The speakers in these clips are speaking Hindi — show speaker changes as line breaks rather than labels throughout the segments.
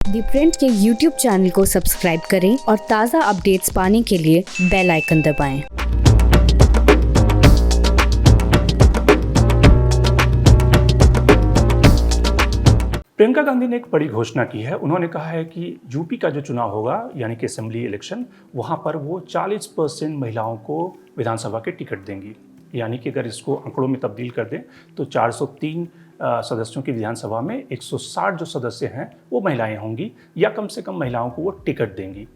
दी प्रिंट के YouTube चैनल को सब्सक्राइब करें और ताज़ा अपडेट्स पाने के लिए बेल आइकन दबाएं।
प्रियंका गांधी ने एक बड़ी घोषणा की है। उन्होंने कहा है कि यूपी का जो चुनाव होगा यानी कि असेंबली इलेक्शन, वहाँ पर वो 40% महिलाओं को विधानसभा के टिकट देंगी। यानी कि अगर इसको आंकड़ों में तब्दील कर दें तो 403 सदस्यों की विधानसभा में 160 जो सदस्य हैं वो महिलाएं होंगी, या कम से कम महिलाओं को वो टिकट देंगी।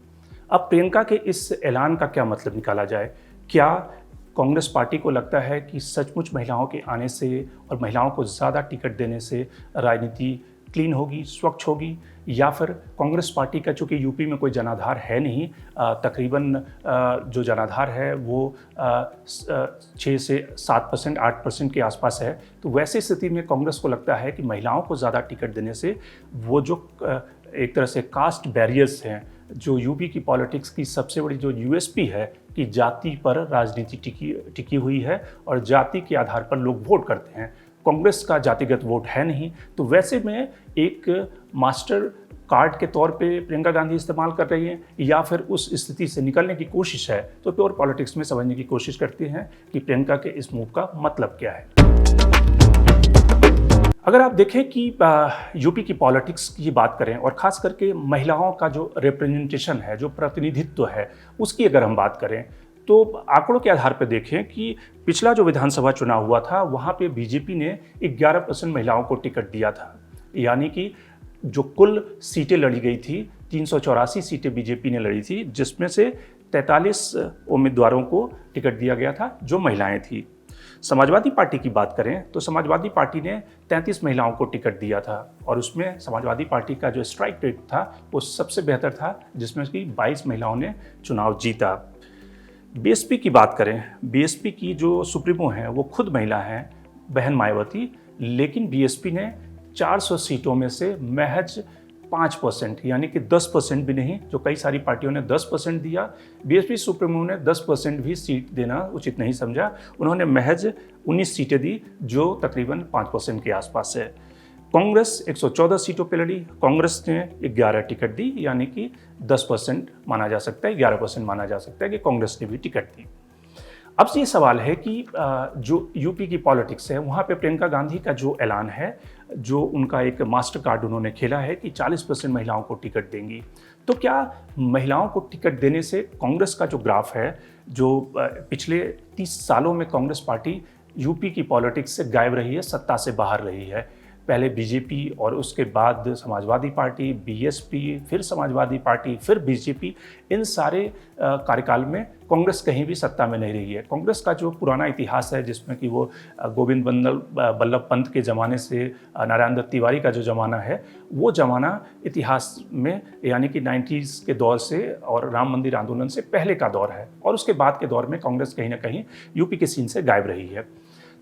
अब प्रियंका के इस ऐलान का क्या मतलब निकाला जाए? क्या कांग्रेस पार्टी को लगता है कि सचमुच महिलाओं के आने से और महिलाओं को ज़्यादा टिकट देने से राजनीति क्लीन होगी, स्वच्छ होगी, या फिर कांग्रेस पार्टी का, चूँकि यूपी में कोई जनाधार है नहीं, तकरीबन जो जनाधार है वो 6 से 7%, 8% के आसपास है, तो वैसी स्थिति में कांग्रेस को लगता है कि महिलाओं को ज़्यादा टिकट देने से वो जो एक तरह से कास्ट बैरियर्स हैं, जो यूपी की पॉलिटिक्स की सबसे बड़ी जो यूएसपी है कि जाति पर राजनीति टिकी हुई है और जाति के आधार पर लोग वोट करते हैं, कांग्रेस का जातिगत वोट है नहीं, तो वैसे में एक मास्टर कार्ड के तौर पे प्रियंका गांधी इस्तेमाल कर रही हैं, या फिर उस स्थिति से निकलने की कोशिश है। तो प्योर पॉलिटिक्स में समझने की कोशिश करते हैं कि प्रियंका के इस मूव का मतलब क्या है। अगर आप देखें कि यूपी की पॉलिटिक्स की बात करें और ख़ास करके महिलाओं का जो रिप्रेजेंटेशन है, जो प्रतिनिधित्व है, उसकी अगर हम बात करें तो आंकड़ों के आधार पर देखें कि पिछला जो विधानसभा चुनाव हुआ था वहाँ पे बीजेपी ने 11% महिलाओं को टिकट दिया था। यानी कि जो कुल सीटें लड़ी गई थी, 384 सीटें बीजेपी ने लड़ी थी, जिसमें से 43 उम्मीदवारों को टिकट दिया गया था जो महिलाएं थी। समाजवादी पार्टी की बात करें तो समाजवादी पार्टी ने 33 महिलाओं को टिकट दिया था, और उसमें समाजवादी पार्टी का जो स्ट्राइक रेट था वो सबसे बेहतर था, जिसमें कि 22 महिलाओं ने चुनाव जीता। बीएसपी की बात करें, बीएसपी की जो सुप्रीमो हैं वो खुद महिला हैं, बहन मायावती, लेकिन बीएसपी ने 400 सीटों में से महज 5%, यानी कि 10% भी नहीं, जो कई सारी पार्टियों ने 10% दिया, बीएसपी सुप्रीमो ने 10% भी सीट देना उचित नहीं समझा। उन्होंने महज 19 सीटें दी, जो तकरीबन 5% के आसपास है। कांग्रेस 114 सीटों पर लड़ी, कांग्रेस ने 11 टिकट दी, यानी कि 10% माना जा सकता है, 11% माना जा सकता है कि कांग्रेस ने भी टिकट दी। अब ये सवाल है कि जो यूपी की पॉलिटिक्स है वहाँ पे प्रियंका गांधी का जो ऐलान है, जो उनका एक मास्टर कार्ड उन्होंने खेला है कि 40% महिलाओं को टिकट देंगी, तो क्या महिलाओं को टिकट देने से कांग्रेस का जो ग्राफ है, जो पिछले 30 सालों में कांग्रेस पार्टी यूपी की पॉलिटिक्स से गायब रही है, सत्ता से बाहर रही है, पहले बीजेपी और उसके बाद समाजवादी पार्टी, बीएसपी, फिर समाजवादी पार्टी, फिर बीजेपी, इन सारे कार्यकाल में कांग्रेस कहीं भी सत्ता में नहीं रही है। कांग्रेस का जो पुराना इतिहास है, जिसमें कि वो गोविंद बल्लभ पंत के ज़माने से नारायण दत्त तिवारी का जो ज़माना है, वो ज़माना इतिहास में यानी कि 90s के दौर से और राम मंदिर आंदोलन से पहले का दौर है, और उसके बाद के दौर में कांग्रेस कहीं ना कहीं यूपी के सीन से गायब रही है।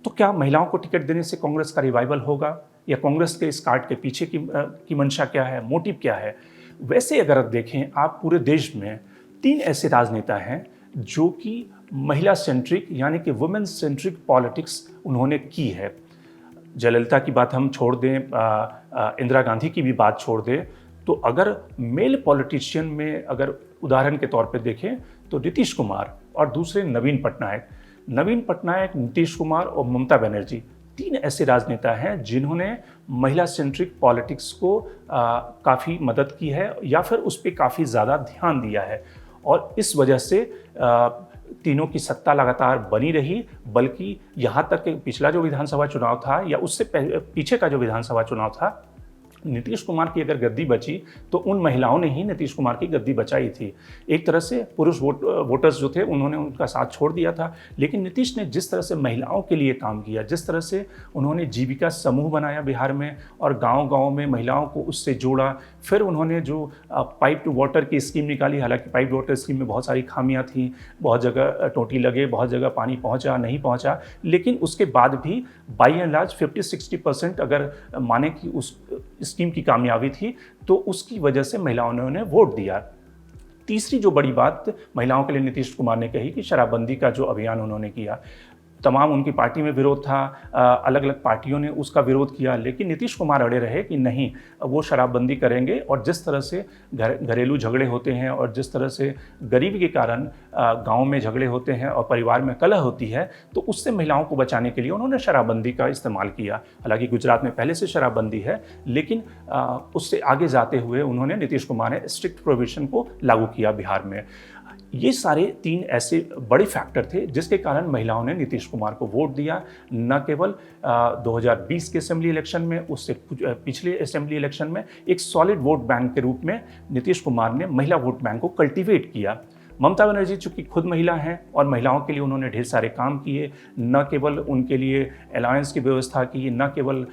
तो क्या महिलाओं को टिकट देने से कांग्रेस का रिवाइवल होगा, या कांग्रेस के इस कार्ड के पीछे की मंशा क्या है, मोटिव क्या है? वैसे अगर आप देखें, आप पूरे देश में 3 ऐसे राजनेता हैं जो कि महिला सेंट्रिक यानी कि वुमेन सेंट्रिक पॉलिटिक्स उन्होंने की है। जयललिता की बात हम छोड़ दें, इंदिरा गांधी की भी बात छोड़ दें, तो अगर मेल पॉलिटिशियन में अगर उदाहरण के तौर पे देखें तो नीतीश कुमार और दूसरे नवीन पटनायक, नीतीश कुमार और ममता बनर्जी, 3 ऐसे राजनेता हैं जिन्होंने महिला सेंट्रिक पॉलिटिक्स को काफ़ी मदद की है, या फिर उस पर काफ़ी ज़्यादा ध्यान दिया है, और इस वजह से तीनों की सत्ता लगातार बनी रही। बल्कि यहाँ तक कि पिछला जो विधानसभा चुनाव था या उससे पीछे का जो विधानसभा चुनाव था, नीतीश कुमार की अगर गद्दी बची तो उन महिलाओं ने ही नीतीश कुमार की गद्दी बचाई थी। एक तरह से पुरुष वोटर्स जो थे उन्होंने उनका साथ छोड़ दिया था, लेकिन नीतीश ने जिस तरह से महिलाओं के लिए काम किया, जिस तरह से उन्होंने जीविका समूह बनाया बिहार में और गांव-गांव में महिलाओं को उससे जोड़ा, फिर उन्होंने जो पाइप टू वाटर की स्कीम निकाली, हालांकि पाइप टू वाटर स्कीम में बहुत सारी खामियां थी, बहुत जगह टोटी लगे, बहुत जगह पानी पहुँचा नहीं पहुँचा, लेकिन उसके बाद भी बाई एंड लार्ज 50-60% अगर माने कि उस स्कीम की कामयाबी थी, तो उसकी वजह से महिलाओं ने उन्हें वोट दिया। तीसरी जो बड़ी बात महिलाओं के लिए नीतीश कुमार ने कही कि शराबबंदी का जो अभियान उन्होंने किया, तमाम उनकी पार्टी में विरोध था, अलग अलग पार्टियों ने उसका विरोध किया, लेकिन नीतीश कुमार अड़े रहे कि नहीं, वो शराबबंदी करेंगे। और जिस तरह से घरेलू झगड़े होते हैं और जिस तरह से गरीबी के कारण गाँव में झगड़े होते हैं और परिवार में कलह होती है, तो उससे महिलाओं को बचाने के लिए उन्होंने शराबबंदी का इस्तेमाल किया। हालांकि गुजरात में पहले से शराबबंदी है, लेकिन उससे आगे जाते हुए उन्होंने, नीतीश कुमार ने स्ट्रिक्ट प्रोविजन को लागू किया बिहार में। ये सारे 3 ऐसे बड़े फैक्टर थे जिसके कारण महिलाओं ने नीतीश कुमार को वोट दिया। न केवल 2020 के असेंबली इलेक्शन में, उससे पिछले असेंबली इलेक्शन में एक सॉलिड वोट बैंक के रूप में नीतीश कुमार ने महिला वोट बैंक को कल्टीवेट किया। ममता बनर्जी चूँकि खुद महिला हैं और महिलाओं के लिए उन्होंने ढेर सारे काम किए, न केवल उनके लिए अलायंस की व्यवस्था की, न केवल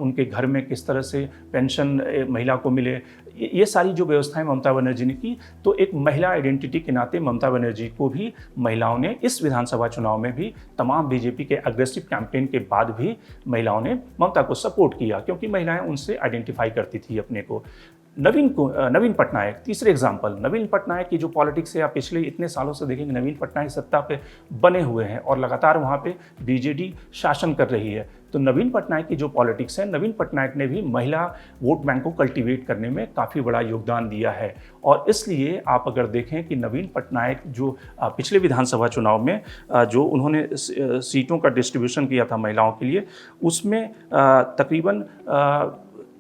उनके घर में किस तरह से पेंशन महिला को मिले, ये सारी जो व्यवस्थाएं ममता बनर्जी ने की। तो एक महिला आइडेंटिटी के नाते ममता बनर्जी को भी महिलाओं ने इस विधानसभा चुनाव में भी तमाम बीजेपी के अग्रेसिव कैंपेन के बाद भी महिलाओं ने ममता को सपोर्ट किया, क्योंकि महिलाएं उनसे आइडेंटिफाई करती थी अपने को। नवीन पटनायक, तीसरे एग्जाम्पल, नवीन पटनायक की जो पॉलिटिक्स है, आप पिछले इतने सालों से देखेंगे नवीन पटनायक सत्ता पे बने हुए हैं और लगातार वहाँ पे बीजेडी शासन कर रही है। तो नवीन पटनायक की जो पॉलिटिक्स है, नवीन पटनायक ने भी महिला वोट बैंक को कल्टीवेट करने में काफ़ी बड़ा योगदान दिया है। और इसलिए आप अगर देखें कि नवीन पटनायक जो पिछले विधानसभा चुनाव में जो उन्होंने सीटों का डिस्ट्रीब्यूशन किया था महिलाओं के लिए, उसमें तकरीबन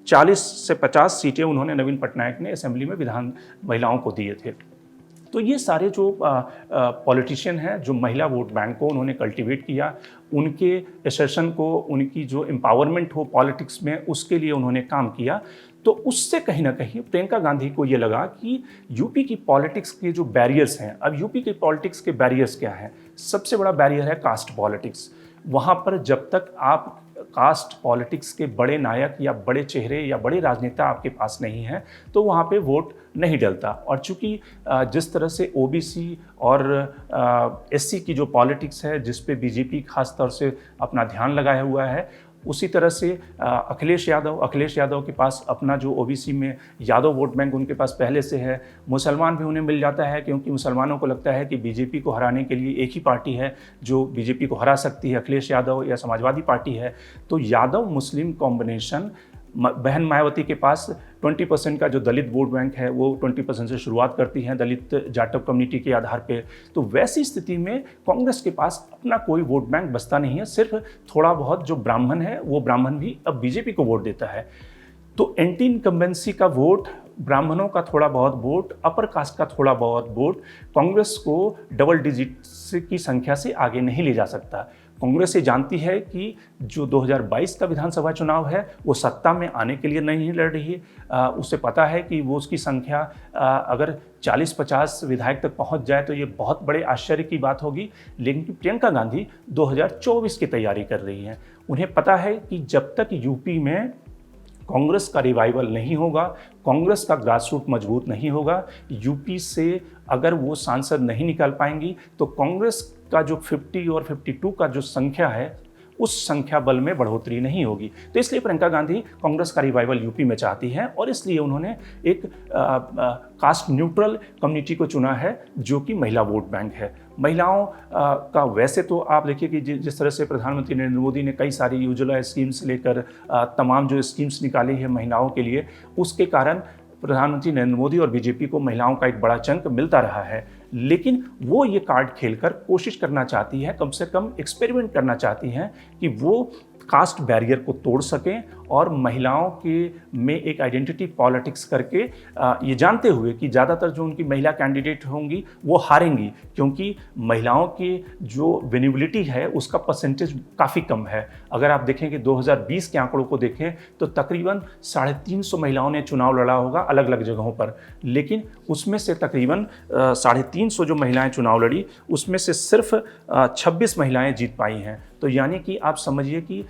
40 से 50 सीटें उन्होंने, नवीन पटनायक ने असेंबली में महिलाओं को दिए थे। तो ये सारे जो पॉलिटिशियन हैं जो महिला वोट बैंक को उन्होंने कल्टीवेट किया, उनके एसेशन को, उनकी जो एम्पावरमेंट हो पॉलिटिक्स में, उसके लिए उन्होंने काम किया। तो उससे कहीं ना कहीं प्रियंका गांधी को ये लगा कि यूपी की पॉलिटिक्स के जो बैरियर्स हैं, अब यूपी के पॉलिटिक्स के बैरियर्स क्या हैं? सबसे बड़ा बैरियर है कास्ट पॉलिटिक्स। वहाँ पर जब तक आप कास्ट पॉलिटिक्स के बड़े नायक या बड़े चेहरे या बड़े राजनेता आपके पास नहीं हैं, तो वहाँ पे वोट नहीं डलता। और चूंकि जिस तरह से ओबीसी और एससी की जो पॉलिटिक्स है, जिस पे बीजेपी खास तौर से अपना ध्यान लगाया हुआ है, उसी तरह से अखिलेश यादव के पास अपना जो ओबीसी में यादव वोट बैंक उनके पास पहले से है। मुसलमान भी उन्हें मिल जाता है, क्योंकि मुसलमानों को लगता है कि बीजेपी को हराने के लिए एक ही पार्टी है जो बीजेपी को हरा सकती है, अखिलेश यादव या समाजवादी पार्टी है। तो यादव मुस्लिम कॉम्बिनेशन, बहन मायावती के पास 20% का जो दलित वोट बैंक है वो 20% से शुरुआत करती हैं दलित जाटव कम्युनिटी के आधार पे। तो वैसी स्थिति में कांग्रेस के पास अपना कोई वोट बैंक बचता नहीं है। सिर्फ थोड़ा बहुत जो ब्राह्मण है, वो ब्राह्मण भी अब बीजेपी को वोट देता है। तो एंटी इनकम्बेंसी का वोट, ब्राह्मणों का थोड़ा बहुत वोट, अपर कास्ट का थोड़ा बहुत वोट कांग्रेस को डबल डिजिट की संख्या से आगे नहीं ले जा सकता। कांग्रेस ये जानती है कि जो 2022 का विधानसभा चुनाव है वो सत्ता में आने के लिए नहीं लड़ रही है। उसे पता है कि वो उसकी संख्या अगर 40-50 विधायक तक पहुंच जाए तो ये बहुत बड़े आश्चर्य की बात होगी। लेकिन प्रियंका गांधी 2024 की तैयारी कर रही हैं। उन्हें पता है कि जब तक यूपी में कांग्रेस का रिवाइवल नहीं होगा, कांग्रेस का ग्रासरूट मजबूत नहीं होगा, यूपी से अगर वो सांसद नहीं निकाल पाएंगी, तो कांग्रेस का जो 50 और 52 का जो संख्या है, उस संख्या बल में बढ़ोतरी नहीं होगी। तो इसलिए प्रियंका गांधी कांग्रेस का रिवाइवल यूपी में चाहती हैं और इसलिए उन्होंने एक कास्ट न्यूट्रल कम्युनिटी को चुना है जो कि महिला वोट बैंक है। महिलाओं का वैसे तो आप देखिए कि जिस तरह से प्रधानमंत्री नरेंद्र मोदी ने कई सारी उज्ज्वला स्कीम्स लेकर तमाम जो स्कीम्स निकाली है महिलाओं के लिए, उसके कारण प्रधानमंत्री नरेंद्र मोदी और बीजेपी को महिलाओं का एक बड़ा चंक मिलता रहा है। लेकिन वो ये कार्ड खेलकर कोशिश करना चाहती है, कम से कम एक्सपेरिमेंट करना चाहती हैं कि वो कास्ट बैरियर को तोड़ सकें और महिलाओं के में एक आइडेंटिटी पॉलिटिक्स करके ये जानते हुए कि ज़्यादातर जो उनकी महिला कैंडिडेट होंगी वो हारेंगी, क्योंकि महिलाओं की जो विनिबिलिटी है उसका परसेंटेज काफ़ी कम है। अगर आप देखें कि 2020 के आंकड़ों को देखें तो तकरीबन 350 महिलाओं ने चुनाव लड़ा होगा अलग अलग जगहों पर, लेकिन उसमें से तकरीबन 350 जो महिलाएं चुनाव लड़ी उसमें से सिर्फ 26 महिलाएं जीत पाई हैं। तो यानी कि आप समझिए कि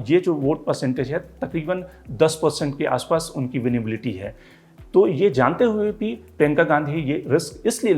ये जो वोट परसेंटेज है तकरीबन 10% के आसपास उनकी विनिबिलिटी है। तो ये जानते हुए भी प्रियंका गांधी ये रिस्क इसलिए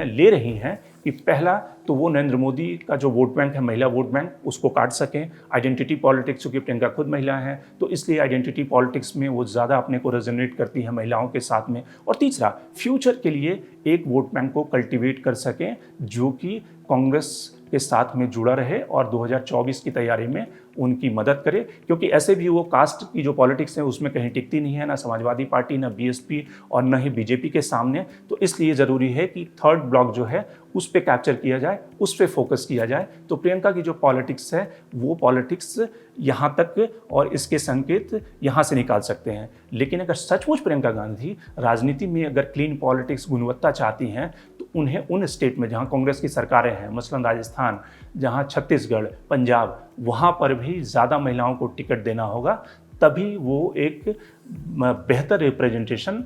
ले रही हैं कि पहला तो वो नरेंद्र मोदी का जो वोट बैंक है, महिला वोट बैंक, उसको काट सकें। आइडेंटिटी पॉलिटिक्स, चूँकि प्रियंका खुद महिला हैं तो इसलिए आइडेंटिटी पॉलिटिक्स में वो ज़्यादा अपने को रेजोनेट करती है महिलाओं के साथ में। और तीसरा, फ्यूचर के लिए एक वोट बैंक को कल्टिवेट कर सकें जो कि कांग्रेस के साथ में जुड़ा रहे और 2024 की तैयारी में उनकी मदद करे, क्योंकि ऐसे भी वो कास्ट की जो पॉलिटिक्स है उसमें कहीं टिकती नहीं है, ना समाजवादी पार्टी, ना बीएसपी और न ही बीजेपी के सामने। तो इसलिए ज़रूरी है कि थर्ड ब्लॉक जो है उस पर कैप्चर किया जाए, उस पर फोकस किया जाए। तो प्रियंका की जो पॉलिटिक्स है वो पॉलिटिक्स यहाँ तक और इसके संकेत यहाँ से निकाल सकते हैं। लेकिन अगर सचमुच प्रियंका गांधी राजनीति में अगर क्लीन पॉलिटिक्स गुणवत्ता चाहती हैं तो उन्हें उन स्टेट में जहाँ कांग्रेस की सरकारें हैं, मसलन राजस्थान, जहाँ छत्तीसगढ़, पंजाब, वहाँ पर भी ज़्यादा महिलाओं को टिकट देना होगा। तभी वो एक बेहतर रिप्रेजेंटेशन,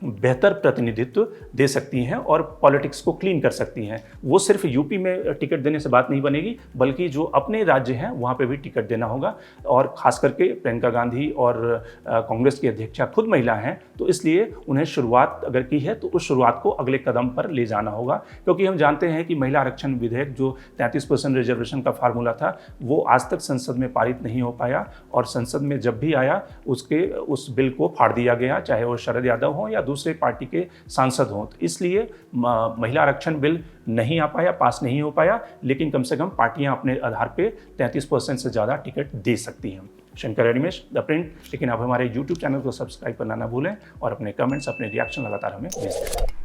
बेहतर प्रतिनिधित्व दे सकती हैं और पॉलिटिक्स को क्लीन कर सकती हैं। वो सिर्फ यूपी में टिकट देने से बात नहीं बनेगी, बल्कि जो अपने राज्य हैं वहाँ पे भी टिकट देना होगा। और ख़ास करके प्रियंका गांधी और कांग्रेस की अध्यक्षा खुद महिला हैं, तो इसलिए उन्हें शुरुआत अगर की है तो उस शुरुआत को अगले कदम पर ले जाना होगा। क्योंकि हम जानते हैं कि महिला आरक्षण विधेयक जो 33% रिजर्वेशन का फार्मूला था वो आज तक संसद में पारित नहीं हो पाया, और संसद में जब भी आया उस बिल को फाड़ दिया गया, चाहे वो शरद यादव हों या दूसरे पार्टी के सांसद हों। तो इसलिए महिला आरक्षण बिल नहीं आ पाया, पास नहीं हो पाया, लेकिन कम से कम पार्टियां अपने आधार पे 33% से ज़्यादा टिकट दे सकती हैं। Shankar Animesh, the Print. लेकिन आप हमारे YouTube चैनल को सब्सक्राइब करना ना भूलें और अपने कमेंट्स, अपने रिएक्शन लगातार हमें भेजते रहें।